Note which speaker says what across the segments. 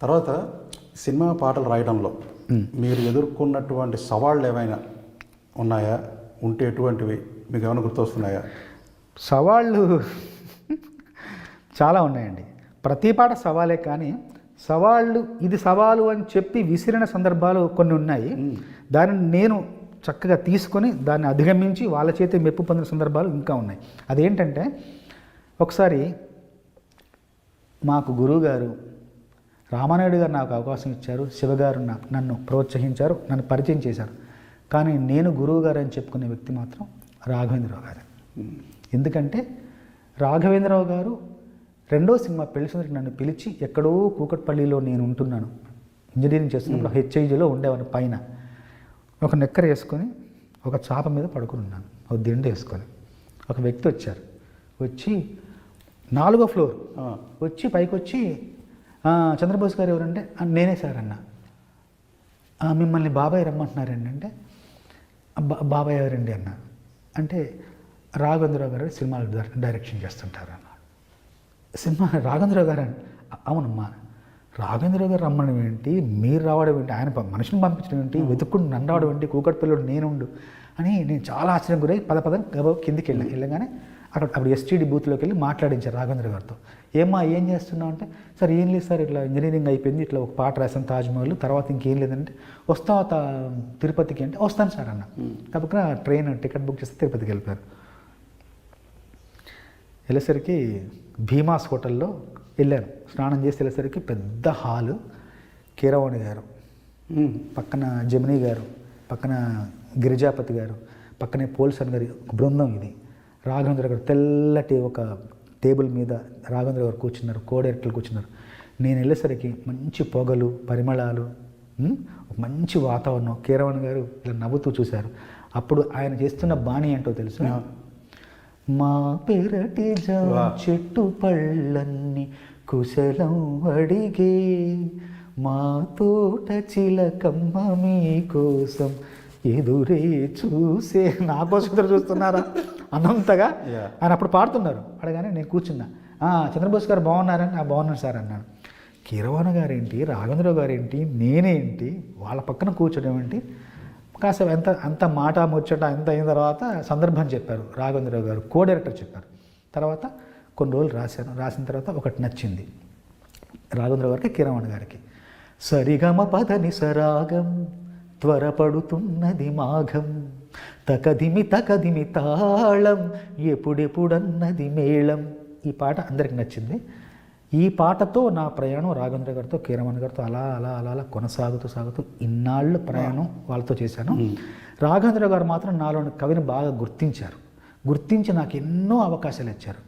Speaker 1: తర్వాత సినిమా పాటలు రాయడంలో మీరు ఎదుర్కొన్నటువంటి సవాళ్ళు ఏమైనా ఉన్నాయా? ఉంటే ఎటువంటివి మీకు ఏమైనా గుర్తొస్తున్నాయా?
Speaker 2: సవాళ్ళు చాలా ఉన్నాయండి. ప్రతి పాట సవాలే, కానీ సవాళ్ళు ఇది సవాలు అని చెప్పి విసిరిన సందర్భాలు కొన్ని ఉన్నాయి. దానిని నేను చక్కగా తీసుకొని దాన్ని అధిగమించి వాళ్ళ చేతి మెప్పు పొందిన సందర్భాలు ఇంకా ఉన్నాయి. అదేంటంటే, ఒకసారి మాకు గురువుగారు రామానాయుడు గారు నాకు అవకాశం ఇచ్చారు, శివగారు నన్ను ప్రోత్సహించారు, నన్ను పరిచయం చేశారు. కానీ నేను గురువు గారు అని చెప్పుకునే వ్యక్తి మాత్రం రాఘవేంద్రరావు గారు. ఎందుకంటే రాఘవేంద్రరావు గారు రెండో సినిమా పెళ్లి సందరికి నన్ను పిలిచి, ఎక్కడో కూకట్పల్లిలో నేను ఉంటున్నాను, ఇంజనీరింగ్ చేస్తున్నప్పుడు హెచ్ఐజిలో ఉండేవాడిని. పైన ఒక నెక్కర వేసుకొని ఒక చాప మీద పడుకుని ఉన్నాను, ఒక దిండు వేసుకొని. ఒక వ్యక్తి వచ్చారు, వచ్చి 4వ ఫ్లోర్ వచ్చి పైకి వచ్చి, చంద్రబోస్ గారు ఎవరంటే, నేనే సార్ అన్న. మిమ్మల్ని బాబాయ్ రమ్మంటున్నారండి అంటే, బాబాయ్ ఎవరండి అన్న అంటే, రాఘవేంద్రరావు గారు సినిమాలు డైరెక్షన్ చేస్తుంటారు అన్న. సినిమా రాఘవేంద్రరావు గారు అని, అవునమ్మా. రాఘవేంద్రరావు గారు రమ్మడం ఏంటి, మీరు రావడం ఏంటి, ఆయన మనిషిని పంపించడం ఏంటి, వెతుక్కుంటూ నన్ను రావడం ఏంటి, కూకట్పల్లిలో నేనుండు అని నేను చాలా ఆశ్చర్యం గురై పదం కిందికి వెళ్ళగానే అప్పుడు ఎస్టీడీ బూత్లోకి వెళ్ళి మాట్లాడించారు రాఘవేంద్ర గారితో. ఏమ్మా ఏం చేస్తున్నావు అంటే, సార్ ఏం లేదు సార్, ఇట్లా ఇంజనీరింగ్ అయిపోయింది, ఇట్లా ఒక పాట రాసాను తాజ్మహల్, తర్వాత ఇంకేం లేదంటే, వస్తావా తిరుపతికి అంటే, వస్తాను సార్ అన్న. కాబట్టి ట్రైన్ టికెట్ బుక్ చేస్తే తిరుపతికి వెళ్ళిపోయారు. వెళ్ళేసరికి భీమాస్ హోటల్లో వెళ్ళాను. స్నానం చేసి వెళ్ళేసరికి పెద్ద హాలు, కీరవాణి గారు, పక్కన జమినీ గారు, పక్కన గిరిజాపతి గారు, పక్కనే పోల్సన్ గారి బృందం. ఇది రాఘవేంద్ర గారు తెల్లటి ఒక టేబుల్ మీద రాఘవేంద్ర గారు కూర్చున్నారు, కోడైరెక్టర్లు కూర్చున్నారు. నేను వెళ్ళేసరికి మంచి పొగలు, పరిమళాలు, మంచి వాతావరణం. కీరవాణి గారు ఇలా నవ్వుతూ చూశారు. అప్పుడు ఆయన చేస్తున్న బాణి ఏంటో తెలుసు, మా పెరటి చెట్టు పళ్ళన్ని కుశలం అడిగే, మా తోట చిలకమ్మ మీకోసం ఎదురే చూసే. నా కోసం ఎదురు చూస్తున్నారా అన్నంతగా ఆయన అప్పుడు పాడుతున్నారు. అడగానే నేను కూర్చున్నా. చంద్రబోస్ గారు బాగున్నారని, బాగున్నాను సార్ అన్నాను. కీరవాణి గారేంటి, రాఘవేంద్రరావు గారేంటి, నేనేంటి, వాళ్ళ పక్కన కూర్చోడం ఏంటి. కాసేపు అంత మాట ముచ్చట ఎంత అయిన తర్వాత సందర్భం చెప్పారు రాఘవేంద్రరావు గారు, కో డైరెక్టర్ చెప్పారు. తర్వాత కొన్ని రోజులు రాసిన తర్వాత ఒకటి నచ్చింది రాఘవేంద్రరావు గారికి, కీరవాణి గారికి. సరిగమ పదని సరాగం త్వరపడుతున్నది మాఘం, తకదిమి తాళం ఎప్పుడెప్పుడన్నది మేళం. ఈ పాట అందరికి నచ్చింది. ఈ పాటతో నా ప్రయాణం రాఘవేంద్ర గారితో, కీరవాణి గారితో అలా అలా అలా అలా సాగుతూ ఇన్నాళ్ళు ప్రయాణం వాళ్ళతో చేశాను. రాఘవేంద్ర గారు మాత్రం నాలోని కవిని బాగా గుర్తించి నాకు ఎన్నో అవకాశాలు ఇచ్చారు.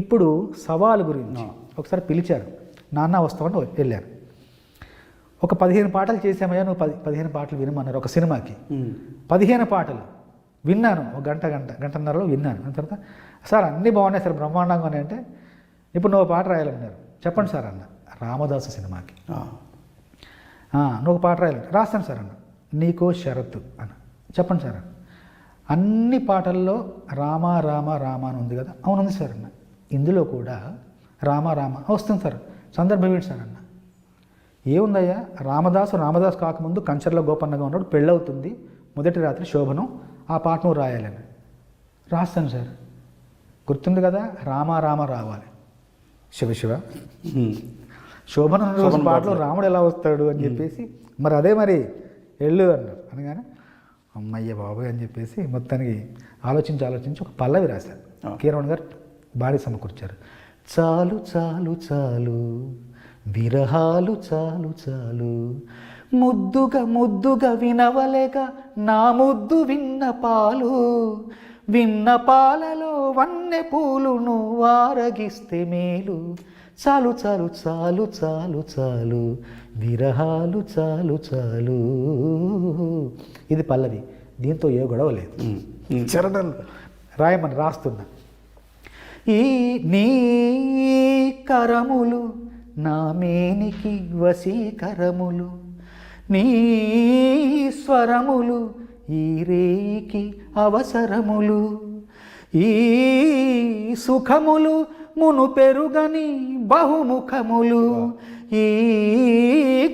Speaker 2: ఇప్పుడు సవాలు గురించి ఒకసారి పిలిచారు, నాన్న వస్తామని వెళ్ళాను. ఒక 15 పాటలు చేసామయ్యా, నువ్వు 15 పాటలు వినమన్నారు ఒక సినిమాకి. 15 పాటలు విన్నాను, ఒక గంటన్నరలో విన్నాను. దాని తర్వాత సార్ అన్నీ బాగున్నాయి సార్, బ్రహ్మాండంగా ఉన్నాయి అంటే, ఇప్పుడు నువ్వు పాట రాయాలన్నారు. చెప్పండి సార్ అన్న. రామదాసు సినిమాకి. నువ్వు పాట రాయాలి. రాస్తాను సార్ అన్న. నీకో షరతు అన్న. చెప్పండి సార్ అన్న. అన్ని పాటల్లో రామ రామ రామ అని ఉంది కదా. అవునుంది సార్ అన్న. ఇందులో కూడా రామ రామ వస్తుంది సార్, సందర్భం ఏంటి సార్ అన్న. ఏముందయ్యా, రామదాసు కాకముందు కంచర్ల గోపన్నగా ఉన్నాడు, పెళ్ళవుతుంది, మొదటి రాత్రి శోభనం, ఆ పాట నువ్వు రాయాలని. రాస్తాను సార్, గుర్తుంది కదా, రామ రామ రావాలి, శివ శోభనం రోజు పాటలో రాముడు ఎలా వస్తాడు అని చెప్పేసి, మరి అదే మరి వెళ్ళు అన్నారు. అనగానే అమ్మయ్య బాబోయ్ అని చెప్పేసి మొత్తానికి ఆలోచించి ఒక పల్లవి రాశారు. కీరవాణి గారు బాడీ సమకూర్చారు. చాలు చాలు చాలు విరహాలు చాలు చాలు, ముద్దుగా వినవలేక నా ముద్దు విన్న పాలలో వన్నె పూలు నువ్వు ఆరగిస్తే మేలు, చాలు చాలు చాలు చాలు చాలు విరహాలు చాలు చాలు. ఇది పల్లవి. దీంతో ఏ గొడవ లేదు. చరణం రాయమని రాస్తున్నా. ఈ నీ కరములు నా మేనికి వశీకరములు, నీ స్వరములు ఈ రేయికి అవసరములు, ఈ సుఖములు మునుపెరుగని బహుముఖములు, ఈ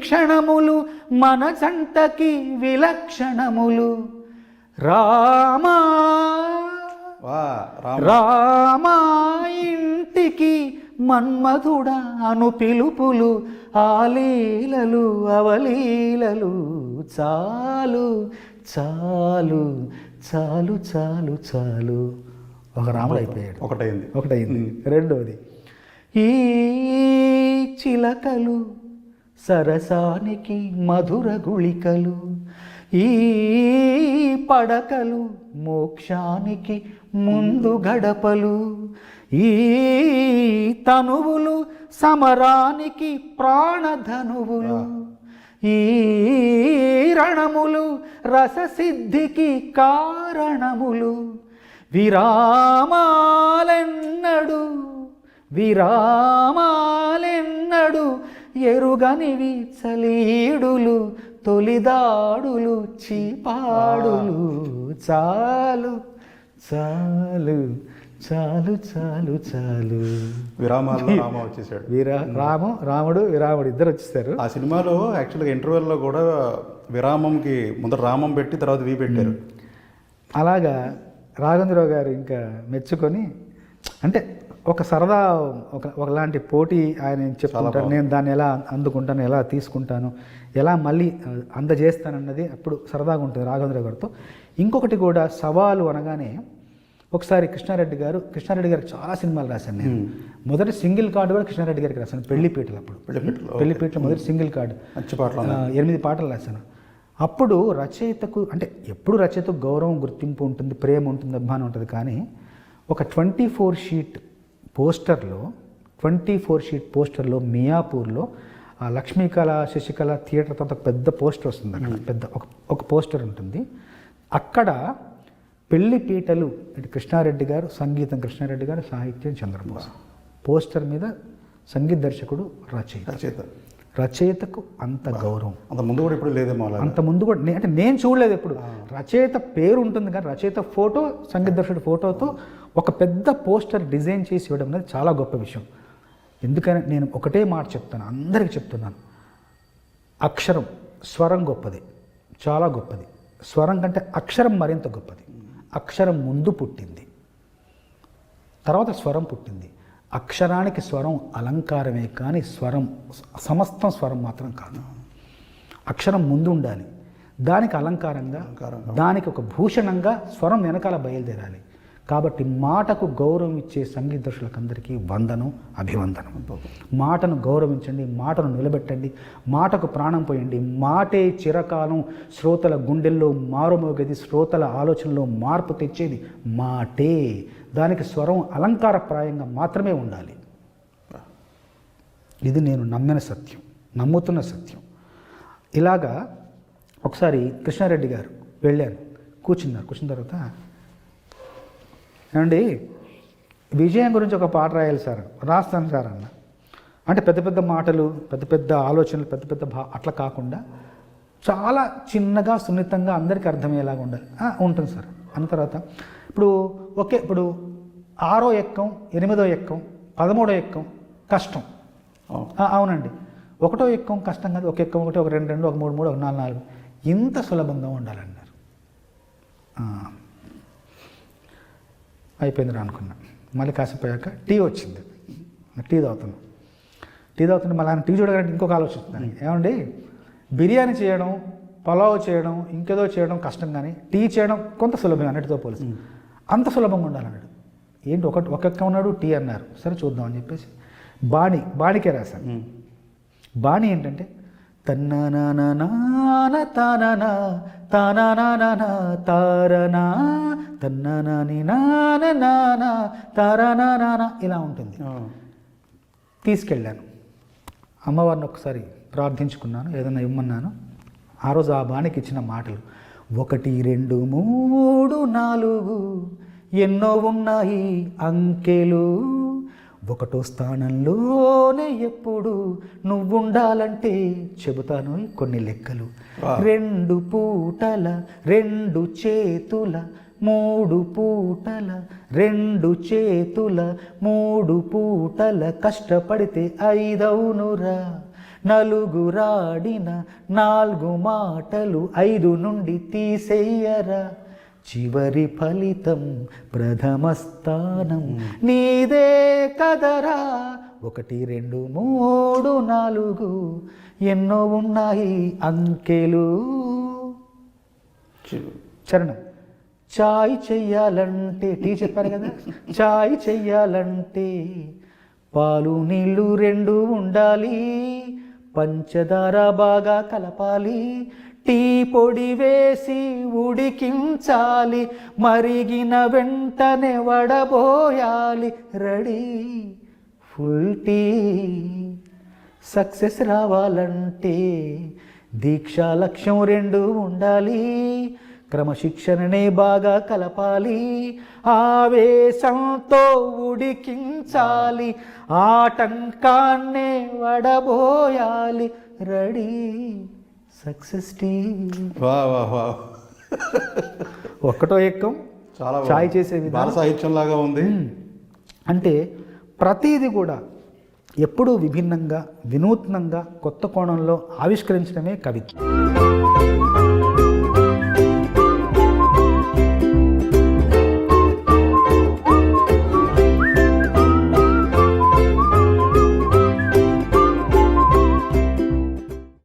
Speaker 2: క్షణములు మన జంటకి విలక్షణములు. రామా రామా ఇంటికి మన్మధుడా అను పిలుపులు, ఆలీలలు అవలీలలు చాలు చాలు చాలు చాలు చాలు. ఒక రాముడు అయిపోయాడు. ఒకటైంది. రెండోది, ఈ చిలకలు సరసానికి మధుర గుళికలు, ఈ పడకలు మోక్షానికి ముందు గడపలు, ఈ తనువులు సమరానికి ప్రాణధనువులు, ఈ రణములు రససిద్ధికి కారణములు. విరామాలెన్నడు ఎరుగనివి చలీడులు, తొలిదాడులు చీపాడులు. చాలు చాలు చాలు చాలు చాలు.
Speaker 1: విరామాల్లో రామ వచ్చేసాడు.
Speaker 2: రాముడు విరాముడు ఇద్దరు వచ్చేసారు.
Speaker 1: ఆ సినిమాలో యాక్చువల్గా ఇంటర్వెల్లో కూడా విరామంకి ముందర రామం పెట్టి తర్వాత వి పెట్టారు.
Speaker 2: అలాగా రాఘవేంద్రరావు గారు ఇంకా మెచ్చుకొని, అంటే ఒక సరదా ఒకలాంటి పోటీ ఆయన చెప్తుంటారు. నేను దాన్ని ఎలా అందుకుంటాను, ఎలా తీసుకుంటాను, ఎలా మళ్ళీ అందజేస్తానన్నది అప్పుడు సరదాగా ఉంటుంది రాఘవేంద్రరావు గారితో. ఇంకొకటి కూడా సవాలు అనగానే, ఒకసారి కృష్ణారెడ్డి గారికి చాలా సినిమాలు రాశాను నేను. మొదటి సింగిల్ కార్డు కూడా కృష్ణారెడ్డి గారికి రాశాను, పెళ్లిపీటలు. అప్పుడు పెళ్లిపీటలో మొదటి సింగిల్ కార్డు 8 పాటలు రాశాను. అప్పుడు రచయితకు, అంటే ఎప్పుడు రచయితకు గౌరవం, గుర్తింపు ఉంటుంది, ప్రేమ ఉంటుంది, అభిమానం ఉంటుంది. కానీ ఒక 24 షీట్ పోస్టర్లో మియాపూర్లో లక్ష్మీకళ శశికళ థియేటర్ తర్వాత పెద్ద పోస్టర్ వస్తుంది. అక్కడ పెద్ద ఒక పోస్టర్ ఉంటుంది. అక్కడ పెళ్లిపీటలు ఇటు కృష్ణారెడ్డి గారు, సంగీతం కృష్ణారెడ్డి గారు, సాహిత్యం చంద్రబోస్. పోస్టర్ మీద సంగీత దర్శకుడు రచయితకు అంత గౌరవం.
Speaker 1: అంత ముందు కూడా ఇప్పుడు లేదేమో.
Speaker 2: అంత ముందు కూడా అంటే నేను చూడలేదు ఎప్పుడు. రచయిత పేరు ఉంటుంది కానీ రచయిత ఫోటో, సంగీత దర్శకుడు ఫోటోతో ఒక పెద్ద పోస్టర్ డిజైన్ చేసి ఇవ్వడం అనేది చాలా గొప్ప విషయం. ఎందుకని నేను ఒకటే మాట చెప్తాను, అందరికీ చెప్తున్నాను. అక్షరం, స్వరం గొప్పది, చాలా గొప్పది. స్వరం కంటే అక్షరం మరింత గొప్పది. అక్షరం ముందు పుట్టింది, తర్వాత స్వరం పుట్టింది. అక్షరానికి స్వరం అలంకారమే కానీ స్వరం సమస్తం స్వరం మాత్రం కాదు. అక్షరం ముందు ఉండాలి, దానికి అలంకారంగా, దానికి ఒక భూషణంగా స్వరం వెనకాల బయలుదేరాలి. కాబట్టి మాటకు గౌరవం ఇచ్చే సంగీత దర్శకులందరికీ వందనం, అభివందనం. మాటను గౌరవించండి, మాటను నిలబెట్టండి, మాటకు ప్రాణం పోయండి. మాటే చిరకాలం శ్రోతల గుండెల్లో మారుమోగేది, శ్రోతల ఆలోచనలో మార్పు తెచ్చేది మాటే. దానికి స్వరం అలంకారప్రాయంగా మాత్రమే ఉండాలి. ఇది నేను నమ్మిన సత్యం, నమ్ముతున్న సత్యం. ఇలాగా ఒకసారి కృష్ణారెడ్డి గారు వెళ్ళాను, కూర్చున్న తర్వాత, ఏమండి విజయం గురించి ఒక పాట రాయాలి సార్. రాస్తాను సార్ అన్న. అంటే పెద్ద పెద్ద మాటలు, పెద్ద పెద్ద ఆలోచనలు, పెద్ద పెద్ద అట్లా కాకుండా చాలా చిన్నగా, సున్నితంగా అందరికీ అర్థమయ్యేలాగా ఉండాలి. ఉంటుంది సార్ అన్న తర్వాత ఇప్పుడు 6వ ఎక్కం, 8వ ఎక్కం, 13వ ఎక్కం కష్టం. అవునండి. 1వ ఎక్కం కష్టం కాదు. ఒక ఎక్కం 1, ఒక 2, 2, ఒక 3, 3, ఒక 4, 4 ఇంత సులభంగా ఉండాలన్నారు. అయిపోయింది అనుకున్నా. మళ్ళీ కాసేపు అయ్యాక టీ వచ్చింది. టీ తాగుతుంది మళ్ళీ ఆయన టీ చూడగానే ఇంకొక ఆలోచిస్తున్నాను. ఏమండి, బిర్యానీ చేయడం, పలావ్ చేయడం, ఇంకేదో చేయడం కష్టం, కానీ టీ చేయడం కొంత సులభం అన్నిటితో పోలిసి. అంత సులభంగా ఉండాలన్నాడు. ఏంటి ఒక్కొక్క ఉన్నాడు, టీ అన్నారు. సరే చూద్దాం అని చెప్పేసి బాణికే రాశాను. బాణి ఏంటంటే తన్నానా తానా తానా తారనా తన్నాని నానా తారానా ఇలా ఉంటుంది. తీసుకెళ్ళాను అమ్మవారిని, ఒకసారి ప్రార్థించుకున్నాను, ఏదైనా ఇమ్మన్నాను. ఆ రోజు ఆ బాణికి ఇచ్చిన మాటలు 1, 2, 3, 4 ఎన్నో ఉన్నాయి అంకెలు, 1వ స్థానంలోనే ఎప్పుడు నువ్వుండాలంటే చెబుతాను కొన్ని లెక్కలు. 2 పూటల 2 చేతుల 3 పూటల 2 చేతుల 3 పూటల కష్టపడితే 5 అవునురా. నలుగురాడిన 4 మాటలు 5 నుండి తీసేయరా. చివరి ఫలితం ప్రథమ స్థానం నీదే కదరా. 1 2 3 4 ఎన్నో ఉన్నాయి అంకెలు. చరణం. చాయ్ చెయ్యాలంటే టీ చెప్పారు కదా, చాయ్ చెయ్యాలంటే పాలు నీళ్ళు 2 ఉండాలి. పంచదార బాగా కలపాలి. టీ పొడి వేసి ఉడికించాలి. మరిగిన వెంటనే వడబోయాలి. Ready full tea. సక్సెస్ రావాలంటే దీక్ష లక్ష్యం 2 ఉండాలి. క్రమశిక్షణనే బాగా కలపాలి. ఆవేశంతో ఉడికించాలి. ఆటంకాన్నే వడబోయాలి. Ready success tea.
Speaker 1: వా వా వా,
Speaker 2: ఒక్కటో ఎక్కం
Speaker 1: చాలా
Speaker 2: చాయ్ చేసే
Speaker 1: బాల
Speaker 2: విధానం
Speaker 1: సాహిత్యం లాగా ఉంది.
Speaker 2: అంటే ప్రతీది కూడా ఎప్పుడూ విభిన్నంగా వినూత్నంగా కొత్త కోణంలో ఆవిష్కరించడమే కవిత్వం.